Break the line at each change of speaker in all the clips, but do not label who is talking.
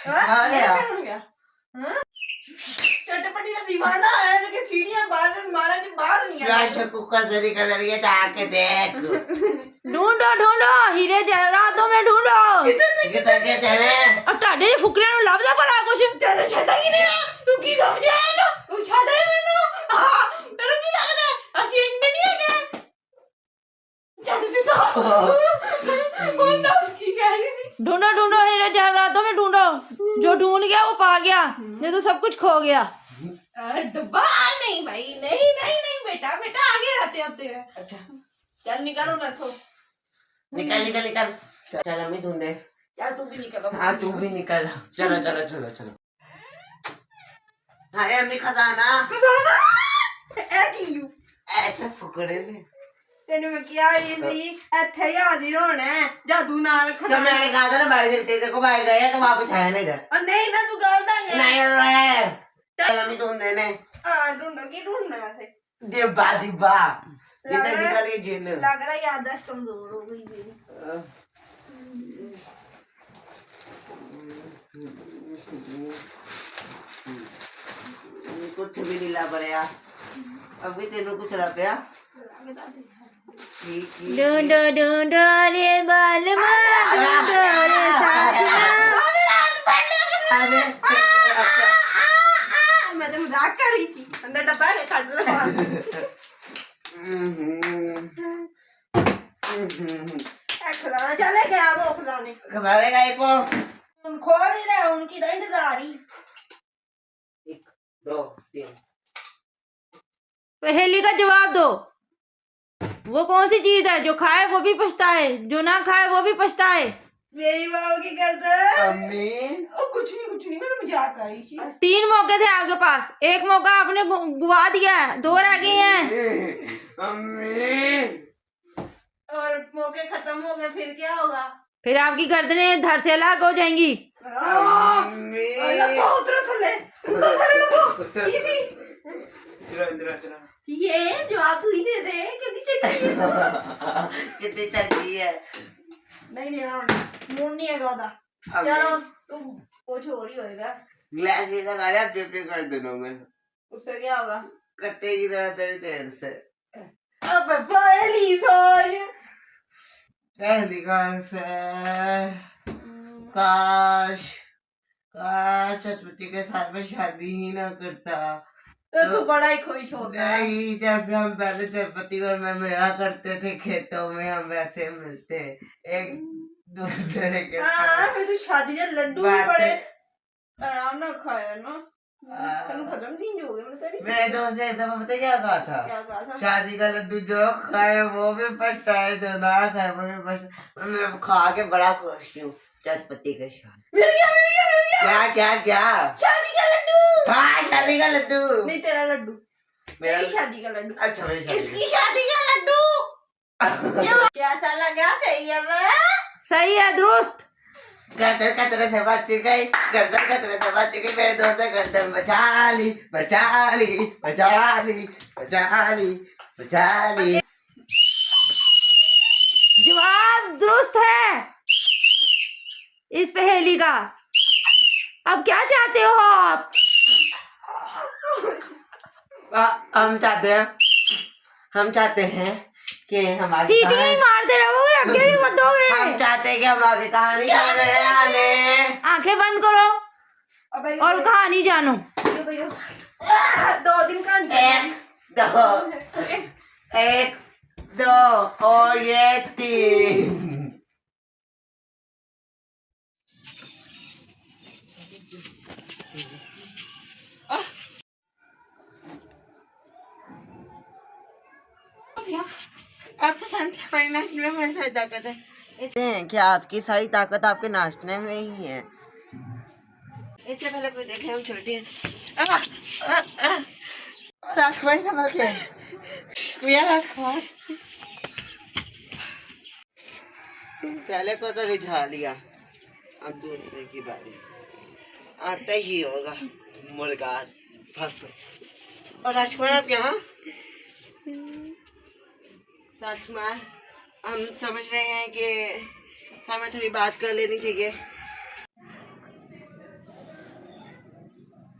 आ गया
चटपटी का दीवाना है लेकिन सीढ़ियां बाहर मारा के बाद नहीं आया।
प्रेशर कुकर जरी का लड़िया जाके देख
ढूंढो ढूंढो हीरे जवाहरातों में ढूंढो
कितना कहते हैं
और टाडे फुकरे नु लभदा भला कुछ
तेरे छटा ही नहीं रहा तू की समझा है ना तू छड़े मैनू हां तेरे की लगदा असि इंदे नहीं है छड़ दे तो वो दस की कह रही थी।
ढूंढो ढूंढो हीरे जवाहरातों में ढूंढो जो ढूंढ गया वो पा गया नहीं तो सब कुछ खो गया।
डब्बा नहीं भाई नहीं नहीं नहीं बेटा बेटा आगे रहते होते हैं।
अच्छा
चल निकालो ना तो
निकल निकल निकल चल अम्मी ढूंढे
यार तू भी निकलो।
हाँ तू भी निकल चलो चलो चलो चलो हाँ अम्मी खजाना
खजाना ए की
ऐसे फुकड़े में
तेने मैं किया ये सी ਇੱਥੇ ਹੀ ਹਾਜ਼ਰ होना है जादू नाल
तो
खजाना।
मैंने कहा था ना बाड़ी दिलते देखो बाहर गए तो वापस आया नहीं इधर
और नहीं ना तू गलत है
नहीं चल अम्मी ढूंढे ने
हां ढूंढो की ढूंढना वैसे
दिब्बा दिब्बा जिधर निकल गई जिन
लग रहा है याददाश्त कमजोर हो गई मेरी।
कुछ भी नहीं ला पड़ेगा अभी तेनू कुछ ला पाया
ढूंढो ढूंढो रे बालमा ढूंढो रे साथिया
मैं तो मजाक कर रही थी अंदर डब्बा है काट लो खिलाना चले गया वो खिलाने
खजाने का एक
उन खोल ही रहे उनकी तो इंतजार ही।
1 2 3
पहेली का जवाब दो वो कौन सी चीज है जो खाए वो भी पछताए जो ना खाए वो भी पछताए।
मेरी माँ की करता
अम्मी
ओ कुछ नहीं मैं तो मजाक कर रही थी।
3 मौके थे आपके पास एक मौका आपने गुवा दिया है 2 रह गए हैं।
अम्मी
और मौके खत्म हो गए फिर क्या होगा।
फिर आपकी गर्दनें धड़ से अलग हो जाएंगी।
अम्मी
लगो उतरो थले लगो इजी
चलो
ये जवाब तू ही दे दे कितनी चाहिए
कितनी चाहिए है
नहीं देना मूड नहीं है गादा चलो तू कुछ और ही होएगा।
ग्लास ये लगा ले आप चिपके कर दोनों में
उससे क्या होगा
कत्ते की तरह तेरी देर से
अब पहली सोच
पहली कौन से काश काश चतुर्थी के साथ में शादी ही ना करता
तो तू बड़ा ही खुश होता है।
नहीं जैसे हम पहले चटपटी और मैं मिला करते थे खेतों में हम वैसे मिलते एक दूसरे के
हाँ फिर तू शादी के लड्डू भी बड़े आराम ना खाया ना तेनू खत्म नहीं हो गए मैंने तेरी
मेरे दोस्त ने एक दफा पता क्या कहा था शादी का लड्डू जो खाए वो भी पछताए जो ना खाए वो भी पछताए मैं खा के बड़ा खुश हूँ चटपटी के साथ
मिल गया
क्या क्या क्या
शादी का लड्डू
हाँ शादी का लड्डू
नहीं तेरा लड्डू
मेरा
मेरी शादी का लड्डू
अच्छा मेरी शादी
इसकी शादी का लड्डू कैसा लगा सही है ना
सही है दुरुस्त।
गर्दन का तरह से बच गई गर्दन का तरह से बच गई मेरे दोस्त ने गर्दन बचा ली बचा ली बचा ली बचा ली बचा ली।
जवाब दुरुस्त है इस पहेली का। अब क्या चाहते हो आप।
हम चाहते हैं कि हमारी
सीटी ही मारते रहोगे आगे भी मत दोगे।
हम चाहते हैं कि हम आगे कहानी जाने आने
आंखें बंद करो
अबे
और कहानी जानो।
2 दिन का
1 2 और ये 3। आप तो जानते हैं हमारे नाश्ते में हमारी सारी ताकत है इसलिए कि आपकी सारी ताकत आपके नाश्ते में ही है। इससे पहले कोई देखे हम छोटी हैं राजकुमार संभल के भैया राजकुमार पहले को तो रिझा लिया अब दूसरे की बारी आते ही होगा मुर्गा फंस। और राजकुमार आप यहाँ राजकुमार हम समझ रहे हैं कि हमें थोड़ी बात कर लेनी चाहिए।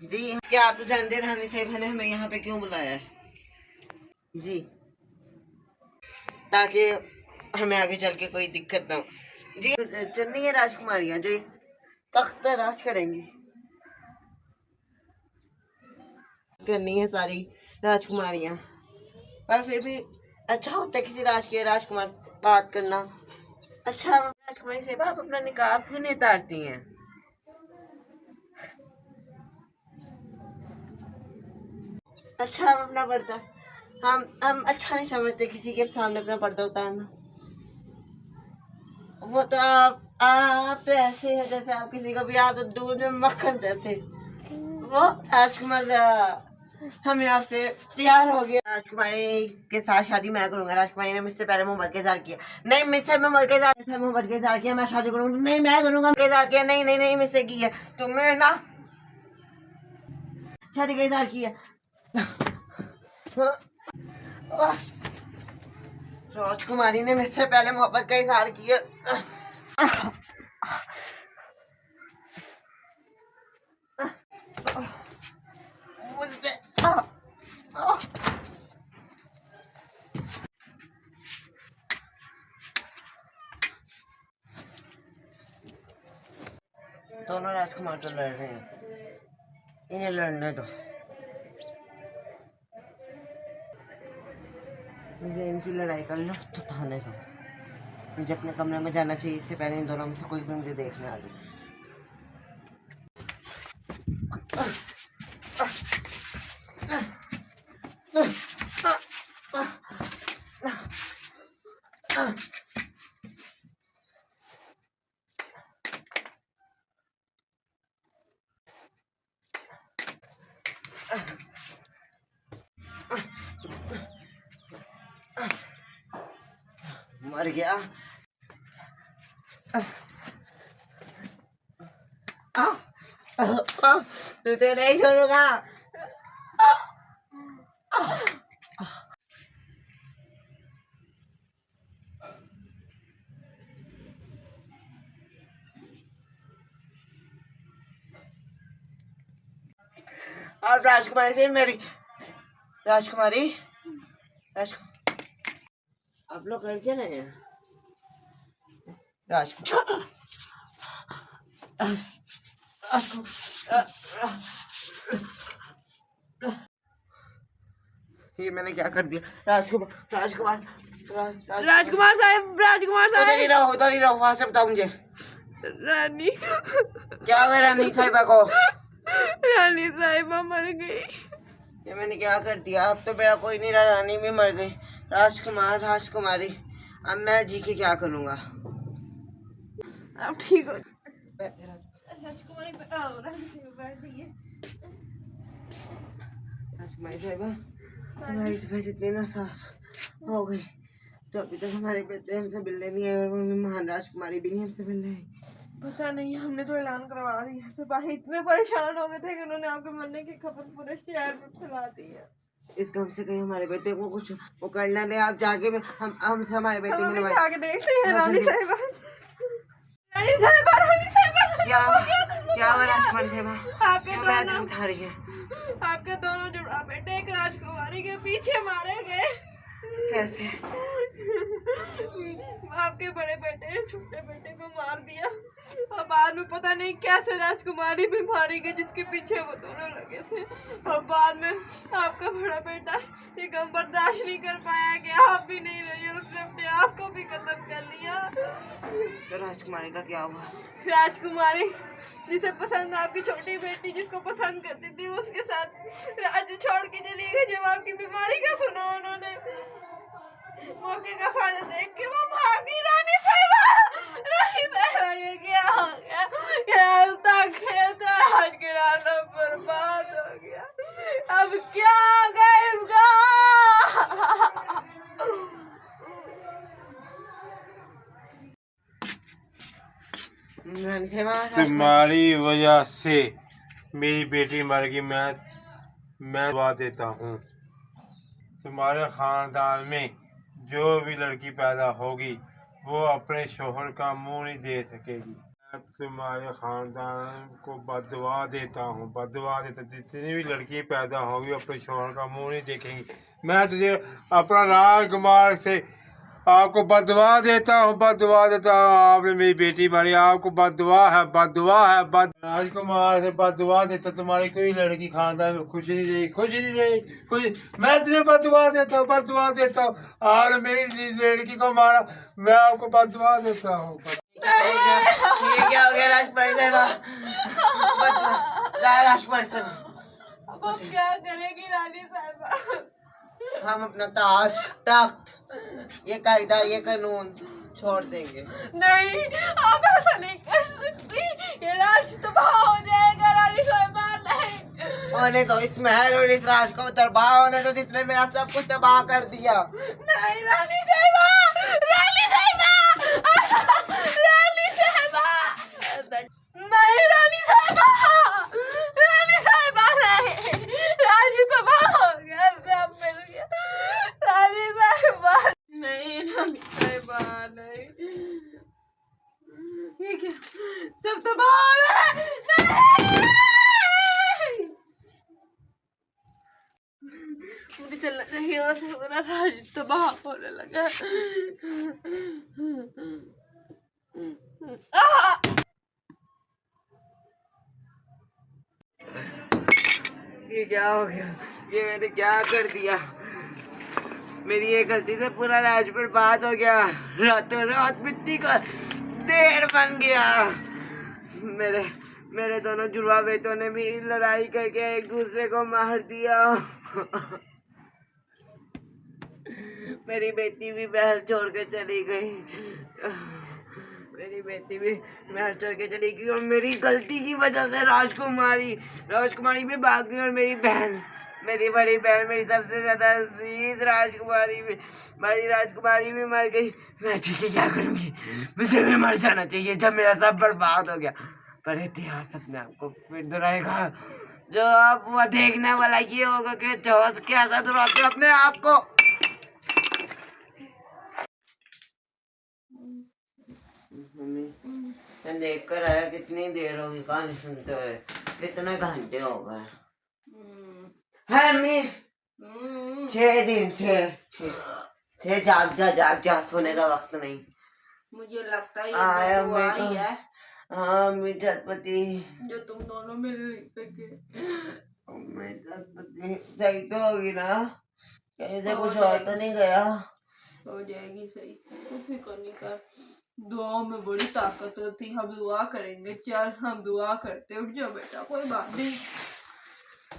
जी क्या आप तो जानते हैं रानी साहिबा ने हमें यहाँ पे क्यों बुलाया है? जी ताकि हमें आगे चल के कोई दिक्कत ना हो। जी चुननी है राजकुमारियां जो इस तख्त पे राज करेंगी, करनी है सारी राजकुमारियां। पर फिर भी अच्छा होता है किसी राजकुमार से बात करना। अच्छा राजकुमारी से आप अपना निकाब क्यों नहीं उतारती हैं? अच्छा आप अपना पर्दा, हम अच्छा नहीं समझते किसी के सामने अपना पर्दा उतारना। वो तो आप तो ऐसे है जैसे आप किसी को भी आप तो दूध में मक्खन जैसे। वो राजकुमार हमें आपसे प्यार हो गया, राजकुमारी के साथ शादी मैं करूंगा। राजकुमारी ने मुझसे पहले मोहब्बत का इजहार किया, नहीं मुझसे मोहब्बत का इजहार किया, मैं शादी करूंगा, नहीं मैं करूंगा इजहार किया, नहीं नहीं नहीं मुझसे किया तुम्हें ना शादी का इजहार किया। राजकुमारी ने मुझसे पहले मोहब्बत का इजहार किया। मुझसे दोनों राजकुमार तो लड़ रहे हैं, इन्हें लड़ने दो, मुझे इनकी लड़ाई का लुत्फ उठाने दो। मुझे अपने कमरे में जाना चाहिए इससे पहले इन दोनों में से कोई भी मुझे देखने आ जाए। मर गया। तुझे नहीं छोड़ूंगा। और राजकुमारी से मेरी राजकुमारी आप लोग कर क्या रहे हैं? राजकुमार ये मैंने क्या कर दिया? राजकुमार उधर ही रहो वहां से बताओ मुझे
रानी
क्या हुआ रानी साहिबा को?
रानी साहिबा मर गई।
ये मैंने क्या कर दिया? अब तो मेरा कोई नहीं रहा, रानी भी मर गई। राजकुमारी अब मैं जी के क्या करूँगा?
अब ठीक हो
राजकुमारी साहिबा हमारी तबीयत इतनी ना सास हो गई तो अभी तक हमारे बेटे हमसे मिलने नहीं आए और वो महान राजकुमारी भी नहीं हमसे मिलने आई।
पता नहीं, हमने तो ऐलान करवा दिया। सिपाही इतने परेशान हो गए थे कि उन्होंने आपके मरने की खबर पूरे शहर में फैला दी है।
इस गम से कहीं हमारे बेटे को कुछ वो करना नहीं। आप जाके हमसे हमारे बेटे
हम
मिलवाए।
आगे देखते हैं।
हाँ,
रानी
जल्दी।
साहिबा
क्या हुआ राजकुमारी साहिबा?
आपके
क्यों मैं
दोनों
उठा रही है?
आपके दोनों जुड़ा बेटे एक राजकुमारी के पीछे मारे गए।
कैसे?
आपके बड़े बेटे ने छोटे बेटे को मार दिया और बाद में पता नहीं कैसे राजकुमारी भी मारी गई जिसके पीछे वो दोनों लगे थे। और बाद में आपका बड़ा बेटा ये गम बर्दाश्त नहीं कर पाया कि आप भी नहीं रही और उसने अपने आप को भी खत्म कर लिया।
तो राजकुमारी का क्या हुआ?
राजकुमारी जिसे पसंद आपकी छोटी बेटी जिसको पसंद करती थी उसके साथ राज्य छोड़ के चली गई। जब आपकी बीमारी का सुना उन्होंने मौके का फायदा देख के वो भागी। रानी साहिबा ये क्या हो गया? खेलता खेलता आज गिराना बर्बाद हो गया। अब क्या होगा इसका?
तुम्हारी वजह से मेरी बेटी मर गई। मैं दुआ देता हूँ तुम्हारे खानदान में जो भी लड़की पैदा होगी वो अपने शोहर का मुंह नहीं दे सकेगी। मैं तुम्हारे खानदान को बददुआ देता हूँ, बददुआ देता। जितनी भी लड़की पैदा होगी अपने शौहर का मुंह नहीं देखेंगी। मैं तुझे अपना राजकुमार से आपको बददुआ देता हूँ, बददुआ देता हूँ। आपने मेरी बेटी मारी, आपको बददुआ है, बददुआ है। राजकुमार से बददुआ देता, तुम्हारी कोई लड़की खानदान में खुश नहीं रही, खुश नहीं रही, खुश। मैं तुझे बददुआ देता हूँ, बददुआ देता हूँ। आपने मेरी लड़की को मारा, मैं आपको बददुआ देता हूँ।
ये क्या हो गया राजकुमारी साहिबा? राजकुमारी साहिबा,
अब हम क्या करेंगी रानी साहिबा?
हम अपना ताज तख्त ये कायदा ये कानून छोड़ देंगे।
नहीं, आप ऐसा नहीं कर सकती। ये राज तबाह हो जाएगा रानी साहिबा। नहीं
होने तो इस महल और इस राज को दरबार होने तो जिसने मेरा सब कुछ तबाह कर दिया।
नहीं रानी साहिबा, रानी साहिबा, रानी साहिबा, नहीं रानी साहिबा, रानी साहिबा, नहीं, राज तबाह हो गया, सब मिल गया। रानी साहिबा नहीं, रानी साहिबा नहीं, ये क्या, सब तबाह हो रहा है। नहीं, मुझे चलना चाहिए वहाँ से, मेरा राज तबाह होने लगा।
ये क्या हो गया? ये मैंने क्या कर दिया? मेरी ये गलती से पूरा राज बर्बाद हो गया। रातों रात मिट्टी का ढेर बन गया। मेरे मेरे दोनों जुड़वा बेटों ने मेरी लड़ाई करके एक दूसरे को मार दिया। मेरी बेटी भी महल छोड़ के चली गई। मेरी बेटी भी महल छोड़ के चली गई और मेरी गलती की वजह से राजकुमारी भी भाग गई और मेरी बहन, मेरी बड़ी बहन, मेरी सबसे ज्यादा अजीज राजकुमारी भी मर गई। मैं जी के क्या करूँगी? मुझे भी मर जाना चाहिए जब मेरा सब बर्बाद हो गया। पर इतिहास अपने आप को फिर दोहराएगा। जो अब वह देखने वाला ये होगा कि जोश कैसा दोहराते अपने आप को। मैं देख कर आया, कितनी देर होगी कहानी सुनते हुए, कितने घंटे हो गए? है अम्मी 6 दिन, 6 जाग जा, सोने का वक्त नहीं।
मुझे लगता है
आया
ये
मेरे
बददुआ ही
को।
है
हाँ मीठपति,
जो तुम दोनों मिल नहीं सके।
मीठपति सही तो होगी ना? कहीं से
हो
कुछ और तो नहीं गया?
हो जाएगी सही, कुछ भी करने का। दुआओं में बड़ी ताकत होती, हम दुआ करेंगे। चल हम दुआ करते, उठ जाओ बेटा, कोई बात नहीं,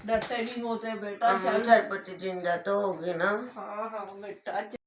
डरते नहीं होते बेटा। चल
मीठपति जिंदा तो होगी ना?
हाँ हाँ बेटा।